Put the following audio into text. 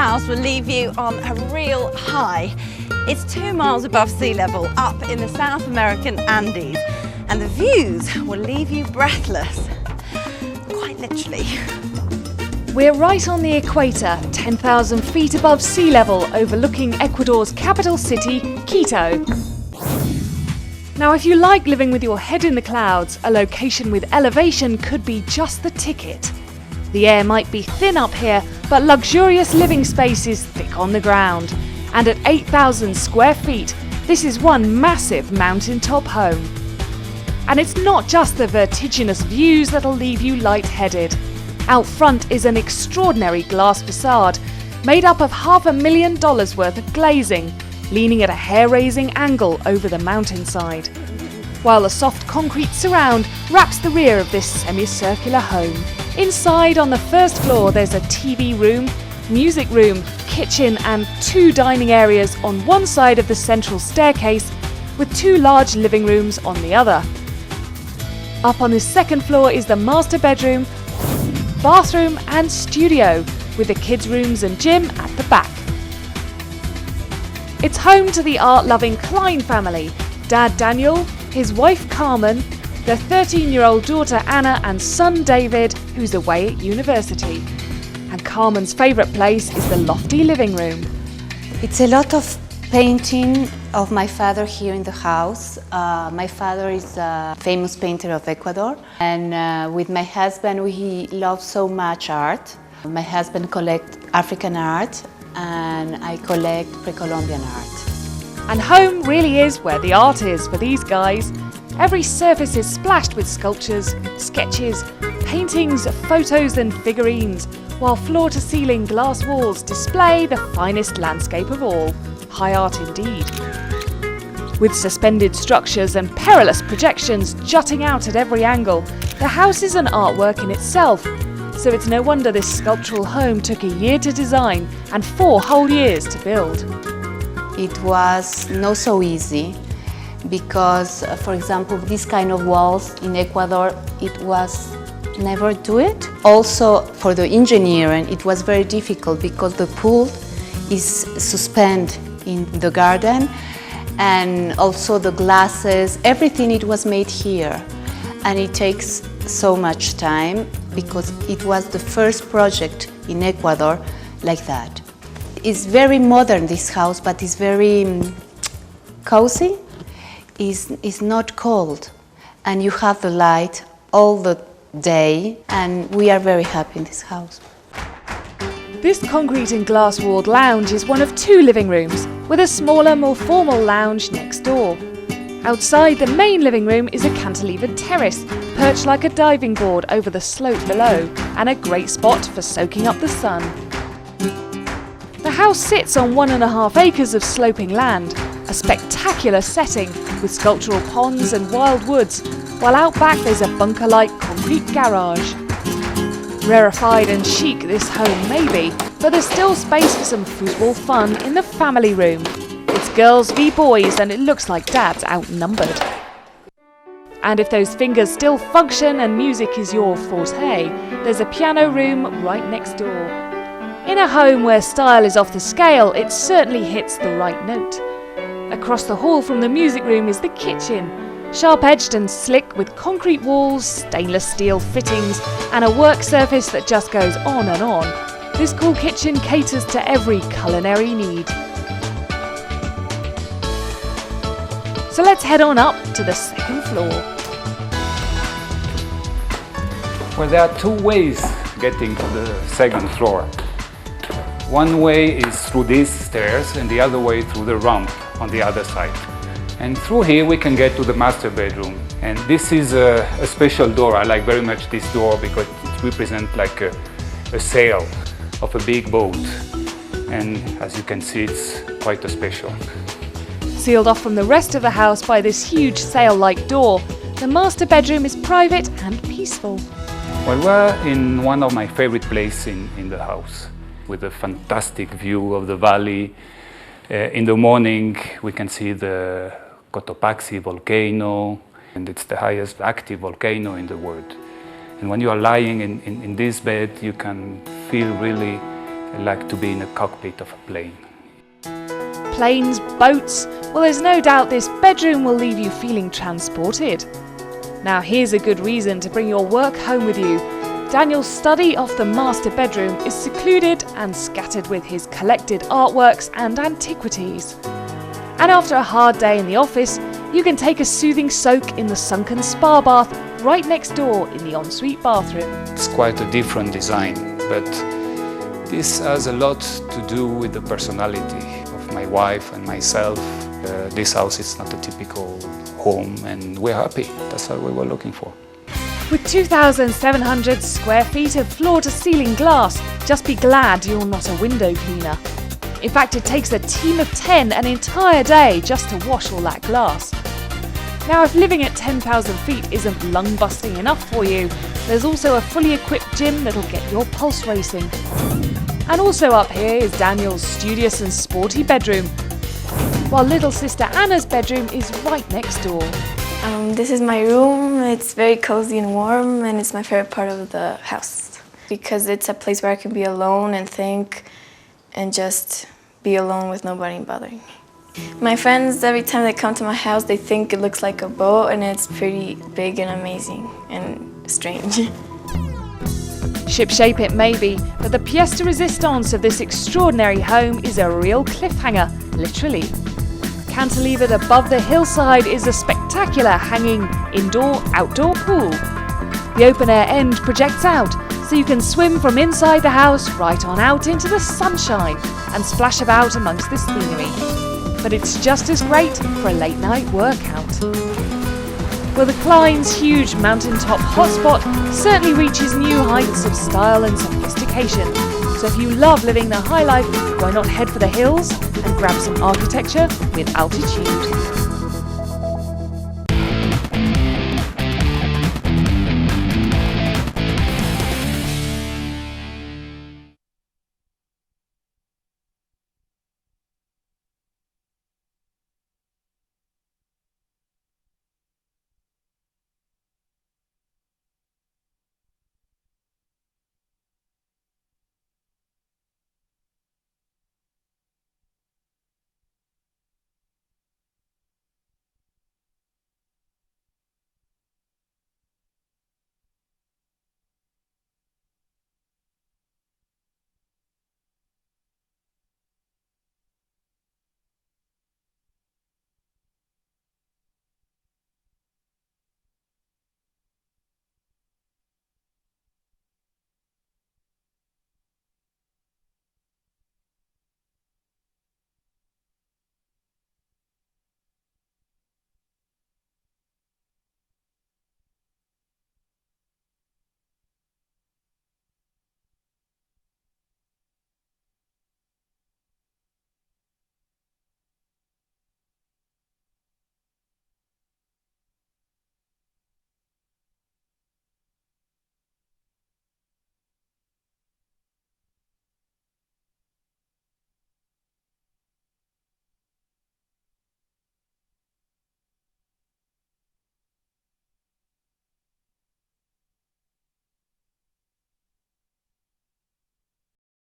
house will leave you on a real high. It's 2 miles above sea level up in the South American Andes, and the views will leave you breathless, quite literally. We're right on the equator, 10,000 feet above sea level, overlooking Ecuador's capital city, Quito. Now, if you like living with your head in the clouds, a location with elevation could be just the ticket. The air might be thin up here, but luxurious living space is thick on the ground. And at 8,000 square feet, this is one massive mountaintop home. And it's not just the vertiginous views that'll leave you lightheaded. Out front is an extraordinary glass facade, made up of $500,000 worth of glazing, leaning at a hair-raising angle over the mountainside, while a soft concrete surround wraps the rear of this semicircular home. Inside, on the first floor, there's a TV room, music room, kitchen and 2 dining areas on one side of the central staircase, with 2 large living rooms on the other. Up on the second floor is the master bedroom, bathroom and studio, with the kids' rooms and gym at the back. It's home to the art-loving Klein family, Dad Daniel, his wife Carmen, their 13-year-old daughter Anna and son David, who's away at university. And Carmen's favourite place is the lofty living room. It's a lot of painting of my father here in the house. My father is a famous painter of Ecuador, and with my husband we love so much art. My husband collects African art and I collect pre-Columbian art. And home really is where the art is for these guys. Every surface is splashed with sculptures, sketches, paintings, photos and figurines, while floor-to-ceiling glass walls display the finest landscape of all. High art indeed. With suspended structures and perilous projections jutting out at every angle, the house is an artwork in itself, so it's no wonder this sculptural home took a year to design and 4 whole years to build. It was not so easy because, for example, this kind of walls in Ecuador, it was never do it. Also, for the engineering, it was very difficult because the pool is suspended in the garden, and also the glasses, everything it was made here, and it takes so much time because it was the first project in Ecuador like that. It's very modern, this house, but it's very cozy. It's not cold, and you have the light all the day, and we are very happy in this house. This concrete and glass-walled lounge is one of 2 living rooms, with a smaller, more formal lounge next door. Outside the main living room is a cantilevered terrace, perched like a diving board over the slope below, and a great spot for soaking up the sun. The house sits on 1.5 acres of sloping land, a spectacular setting with sculptural ponds and wild woods, while out back there's a bunker-like concrete garage. Rarefied and chic this home may be, but there's still space for some football fun in the family room. It's girls v boys and it looks like Dad's outnumbered. And if those fingers still function and music is your forte, there's a piano room right next door. In a home where style is off the scale, it certainly hits the right note. Across the hall from the music room is the kitchen, sharp-edged and slick with concrete walls, stainless steel fittings and a work surface that just goes on and on. This cool kitchen caters to every culinary need. So let's head on up to the second floor. Well, there are 2 ways getting to the second floor. One way is through these stairs and the other way through the ramp on the other side. And through here we can get to the master bedroom. And this is a special door. I like very much this door because it represents like a sail of a big boat. And as you can see, it's quite special. Sealed off from the rest of the house by this huge sail-like door, the master bedroom is private and peaceful. Well, we're in one of my favorite places in the house, with a fantastic view of the valley. In the morning we can see the Cotopaxi volcano, and it's the highest active volcano in the world. And when you are lying in this bed, you can feel really I like to be in the cockpit of a plane. Planes, boats, well, there's no doubt this bedroom will leave you feeling transported. Now here's a good reason to bring your work home with you. Daniel's study of the master bedroom is secluded and scattered with his collected artworks and antiquities. And after a hard day in the office, you can take a soothing soak in the sunken spa bath right next door in the ensuite bathroom. It's quite a different design, but this has a lot to do with the personality of my wife and myself. This house is not a typical home and we're happy. That's what we were looking for. With 2,700 square feet of floor-to-ceiling glass, just be glad you're not a window cleaner. In fact, it takes a team of 10 an entire day just to wash all that glass. Now, if living at 10,000 feet isn't lung-busting enough for you, there's also a fully equipped gym that'll get your pulse racing. And also up here is Daniel's studious and sporty bedroom, while little sister Anna's bedroom is right next door. This is my room. It's very cozy and warm, and it's my favorite part of the house because it's a place where I can be alone and think and just be alone with nobody bothering me. My friends, every time they come to my house, they think it looks like a boat, and it's pretty big and amazing and strange. Shipshape it may be, but the pièce de résistance of this extraordinary home is a real cliffhanger, literally. Cantilevered above the hillside is a spectacular hanging indoor-outdoor pool. The open-air end projects out, so you can swim from inside the house right on out into the sunshine and splash about amongst the scenery. But it's just as great for a late-night workout. Well, the Klein's huge mountaintop hotspot certainly reaches new heights of style and sophistication. So if you love living the high life, why not head for the hills and grab some architecture with altitude?